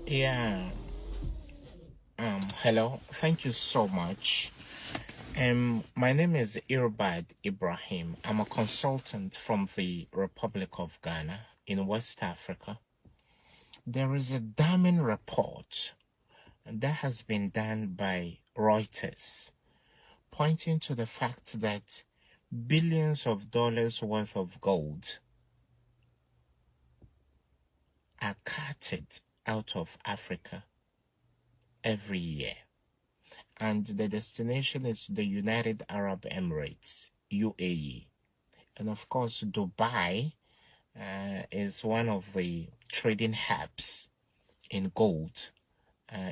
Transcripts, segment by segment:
Yeah. Hello. Thank you so much. My name is Irbad Ibrahim. I'm a consultant from the Republic of Ghana in West Africa. There is a damning report that has been done by Reuters, pointing to the fact that billions of dollars worth of gold are carted out of Africa every year. And the destination is the United Arab Emirates, UAE. And of course, Dubai is one of the trading hubs in gold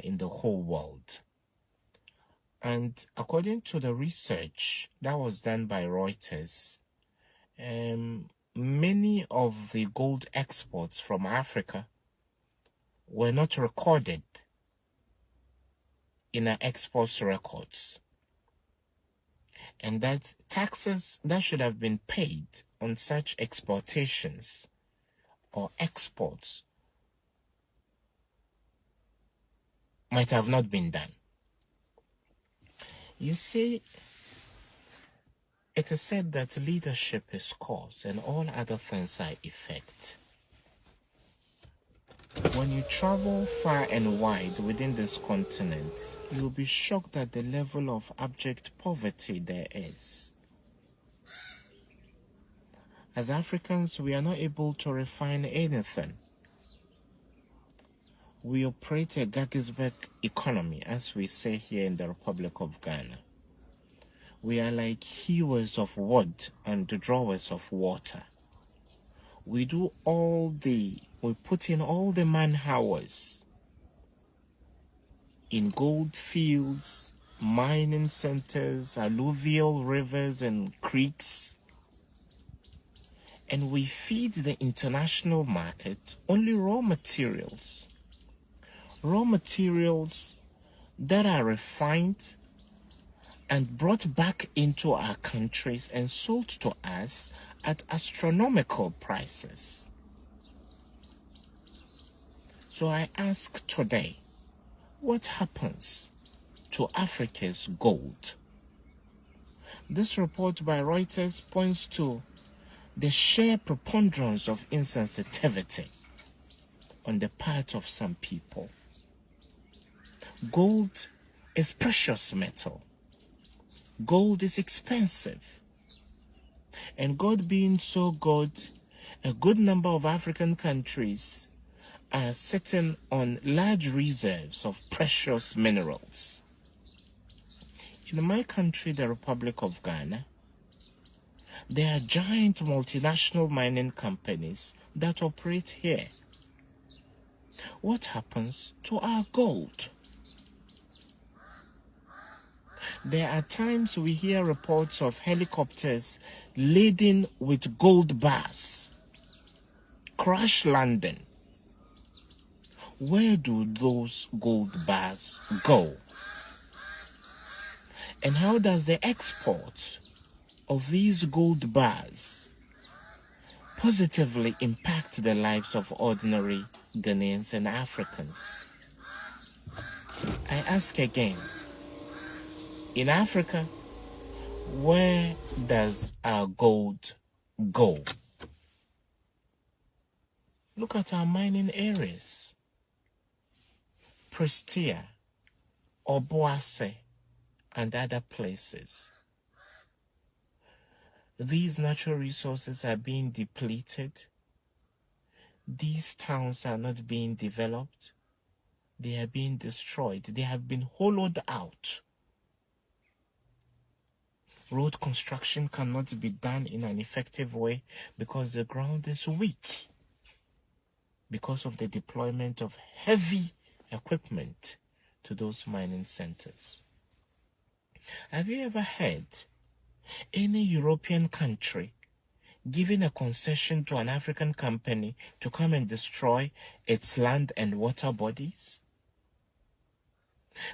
in the whole world. And according to the research that was done by Reuters, many of the gold exports from Africa were not recorded in our exports records. And that taxes that should have been paid on such exportations or exports might have not been done. You see, it is said that leadership is cause and all other things are effect. When you travel far and wide within this continent, you'll be shocked at the level of abject poverty there is. As Africans, we are not able to refine anything. We operate a Gagisberg economy, as we say here in the Republic of Ghana. We are like hewers of wood and drawers of water. We put in all the man-hours in gold fields, mining centers, alluvial rivers and creeks, and we feed the international market only raw materials that are refined and brought back into our countries and sold to us at astronomical prices. So I ask today, what happens to Africa's gold? This report by Reuters points to the sheer preponderance of insensitivity on the part of some people. Gold is precious metal. Gold is expensive. And God being so good, a good number of African countries are sitting on large reserves of precious minerals. In my country, the Republic of Ghana, there are giant multinational mining companies that operate here. What happens to our gold? There are times we hear reports of helicopters laden with gold bars crash landing. Where do those gold bars go? And how does the export of these gold bars positively impact the lives of ordinary Ghanaians and Africans? I ask again, in Africa, where does our gold go? Look at our mining areas. Prestea, Obuase, and other places. These natural resources are being depleted. These towns are not being developed. They are being destroyed. They have been hollowed out. Road construction cannot be done in an effective way because the ground is weak, because of the deployment of heavy equipment to those mining centers. Have you ever heard any European country giving a concession to an African company to come and destroy its land and water bodies?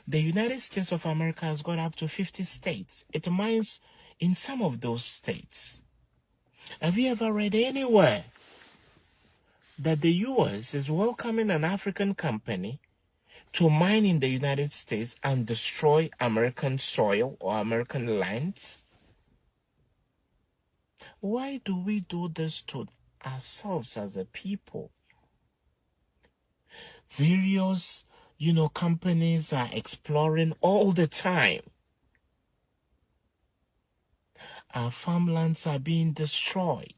The United States of America has got up to 50 states. It mines in some of those states. Have you ever read anywhere that the US is welcoming an African company to mine in the United States and destroy American soil or American lands? Why do we do this to ourselves as a people? Various, companies are exploring all the time. Our farmlands are being destroyed.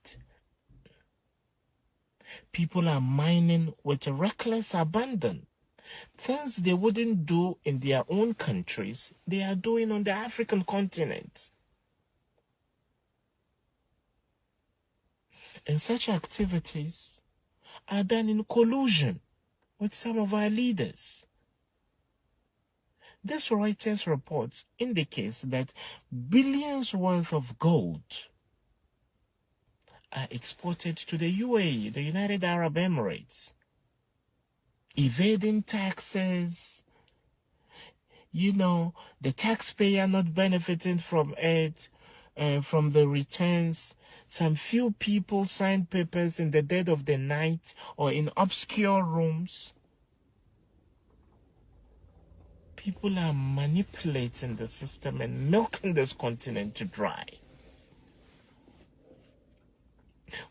People are mining with reckless abandon. Things they wouldn't do in their own countries, they are doing on the African continent. And such activities are done in collusion with some of our leaders. This Reuters report indicates that billions worth of gold are exported to the UAE, the United Arab Emirates, evading taxes, the taxpayer not benefiting from it, from the returns. Some few people sign papers in the dead of the night or in obscure rooms. People are manipulating the system and milking this continent to dry.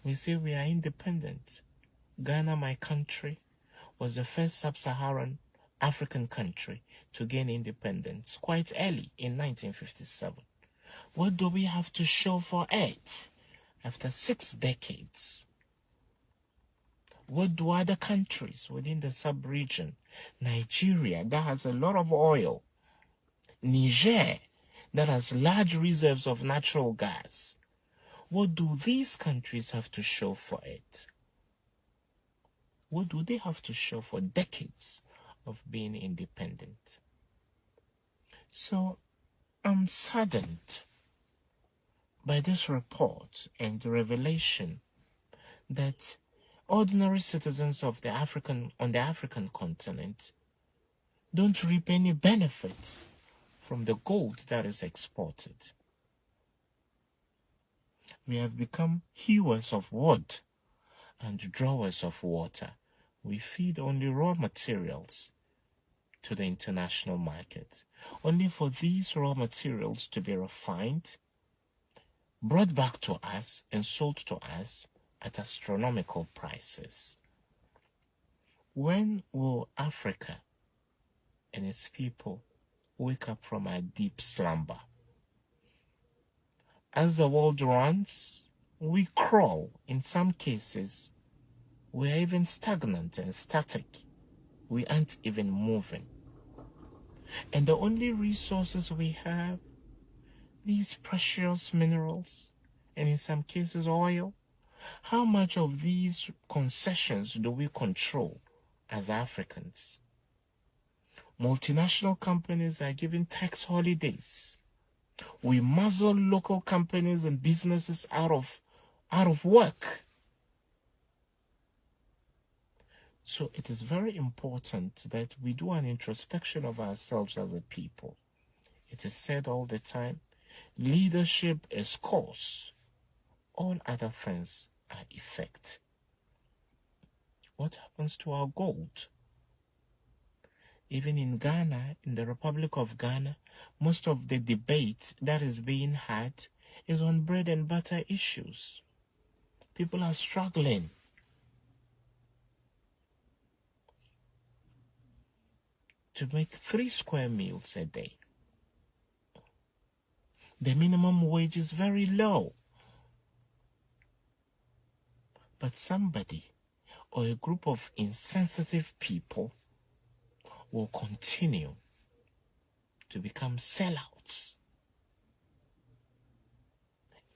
We say we are independent. Ghana, my country, was the first sub-Saharan African country to gain independence quite early in 1957. What do we have to show for it after 6 decades? What do other countries within the sub-region, Nigeria, that has a lot of oil, Niger, that has large reserves of natural gas, what do these countries have to show for it? What do they have to show for decades of being independent? So I'm saddened by this report and the revelation that ordinary citizens on the African continent don't reap any benefits from the gold that is exported. We have become hewers of wood and drawers of water. We feed only raw materials to the international market, only for these raw materials to be refined, brought back to us and sold to us at astronomical prices. When will Africa and its people wake up from a deep slumber? As the world runs, we crawl. In some cases, we are even stagnant and static. We aren't even moving. And the only resources we have, these precious minerals, and in some cases oil, how much of these concessions do we control as Africans? Multinational companies are giving tax holidays. We muzzle local companies and businesses out of work. So it is very important that we do an introspection of ourselves as a people. It is said all the time, leadership is cause. All other things are effect. What happens to our gold? Even in Ghana, in the Republic of Ghana, most of the debate that is being had is on bread and butter issues. People are struggling. To make 3 square meals a day. The minimum wage is very low. But somebody or a group of insensitive people will continue to become sellouts.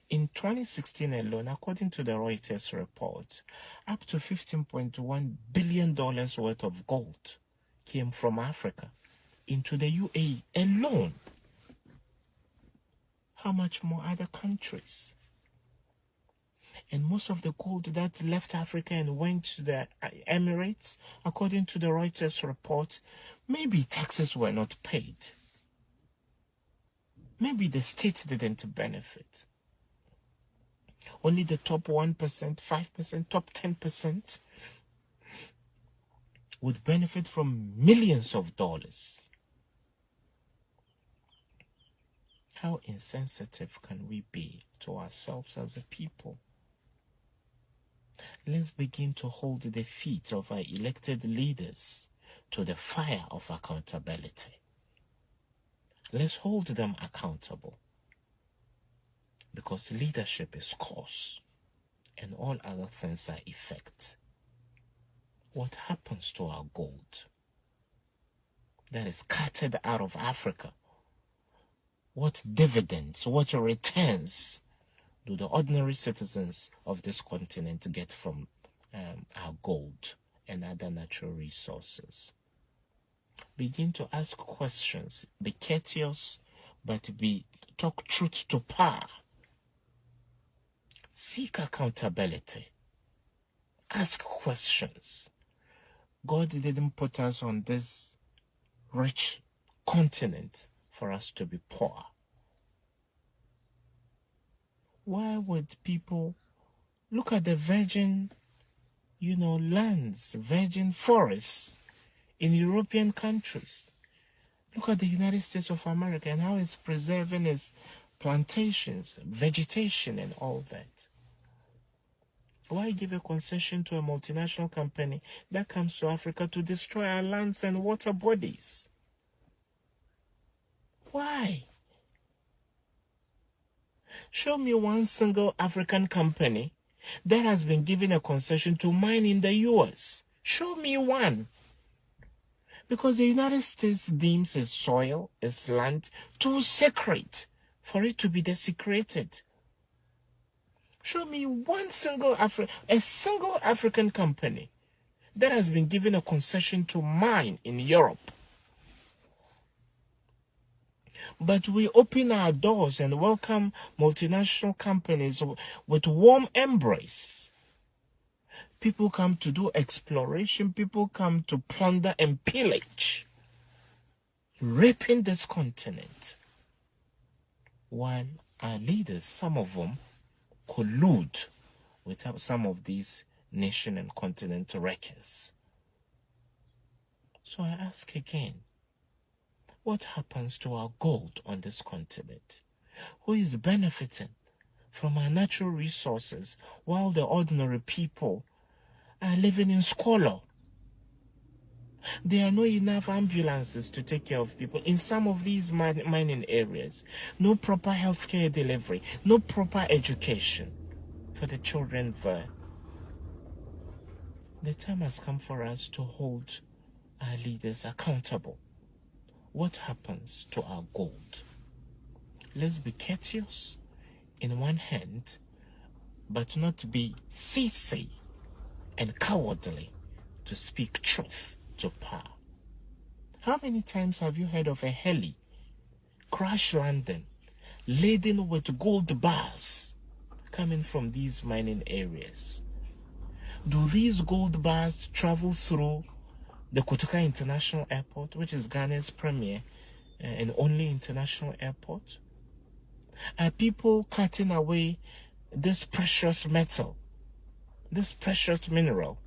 In 2016 alone, according to the Reuters report, up to $15.1 billion worth of gold came from Africa into the UAE alone. How much more other countries? And most of the gold that left Africa and went to the Emirates, according to the Reuters report, maybe taxes were not paid. Maybe the state didn't benefit. Only the top 1%, 5%, top 10% would benefit from millions of dollars. How insensitive can we be to ourselves as a people? Let's begin to hold the feet of our elected leaders to the fire of accountability. Let's hold them accountable, because leadership is cause and all other things are effect. What happens to our gold that is carted out of Africa? What dividends, what returns do the ordinary citizens of this continent get from our gold and other natural resources? Begin to ask questions. Be courteous, but talk truth to power. Seek accountability. Ask questions. God didn't put us on this rich continent for us to be poor. Why would people look at the virgin, lands, virgin forests in European countries? Look at the United States of America and how it's preserving its plantations, vegetation, and all that. Why give a concession to a multinational company that comes to Africa to destroy our lands and water bodies? Why? Show me one single African company that has been given a concession to mine in the US. Show me one. Because the United States deems its soil, its land, too sacred for it to be desecrated. Show me one single African company that has been given a concession to mine in Europe. But we open our doors and welcome multinational companies with warm embrace. People come to do exploration. People come to plunder and pillage, raping this continent. While our leaders, some of them, collude with some of these nation and continent wreckers. So I ask again, what happens to our gold on this continent? Who is benefiting from our natural resources while the ordinary people are living in squalor? There are not enough ambulances to take care of people in some of these mining areas. No proper healthcare delivery, no proper education for the children there. The time has come for us to hold our leaders accountable. What happens to our gold? Let's be courteous in one hand, but not be sissy and cowardly to speak truth to power. How many times have you heard of a heli crash landing laden with gold bars coming from these mining areas? Do these gold bars travel through the Kotoka International Airport, which is Ghana's premier and only international airport? Are people cutting away this precious metal, this precious mineral,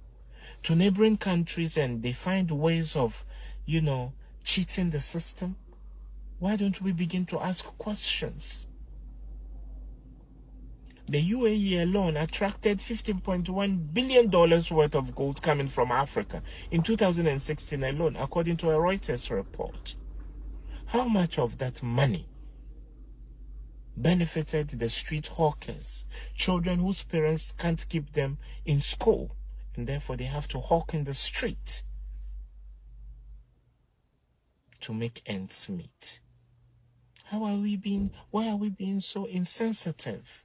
to neighboring countries, and they find ways of, cheating the system? Why don't we begin to ask questions? The UAE alone attracted $15.1 billion worth of gold coming from Africa in 2016 alone, according to a Reuters report. How much of that money benefited the street hawkers, children whose parents can't keep them in school, and therefore they have to hawk in the street to make ends meet? Why are we being so insensitive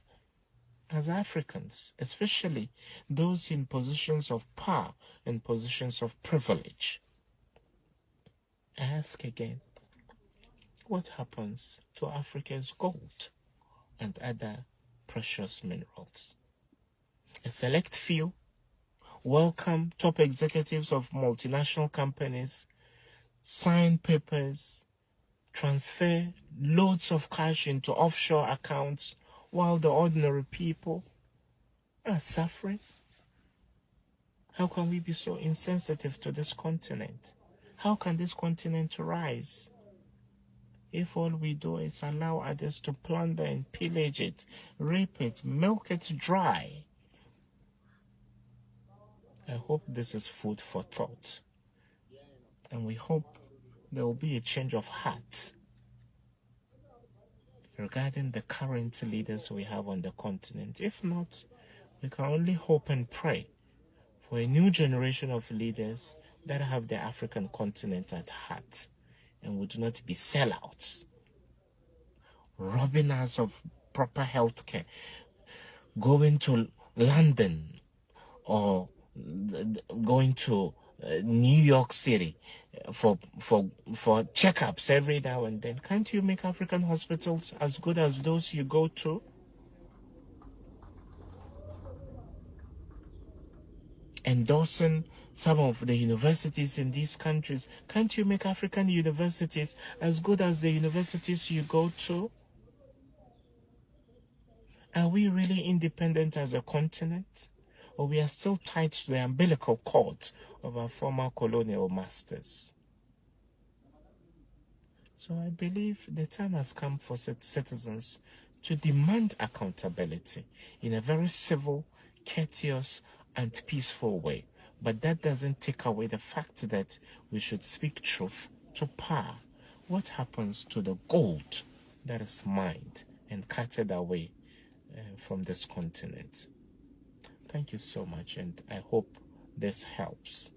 as Africans, especially those in positions of power and positions of privilege? I ask again, what happens to Africa's gold and other precious minerals? A select few welcome top executives of multinational companies, sign papers, transfer loads of cash into offshore accounts, while the ordinary people are suffering. How can we be so insensitive to this continent? How can this continent rise if all we do is allow others to plunder and pillage it, rape it, milk it dry? I hope this is food for thought. And we hope there will be a change of heart regarding the current leaders we have on the continent. If not, we can only hope and pray for a new generation of leaders that have the African continent at heart and would not be sellouts, robbing us of proper health care, going to London or going to New York City for checkups every now and then. Can't you make African hospitals as good as those you go to? Endorsing some of the universities in these countries, can't you make African universities as good as the universities you go to? Are we really independent as a continent? Or we are still tied to the umbilical cord of our former colonial masters? So I believe the time has come for citizens to demand accountability in a very civil, courteous, and peaceful way. But that doesn't take away the fact that we should speak truth to power. What happens to the gold that is mined and carted away from this continent? Thank you so much, and I hope this helps.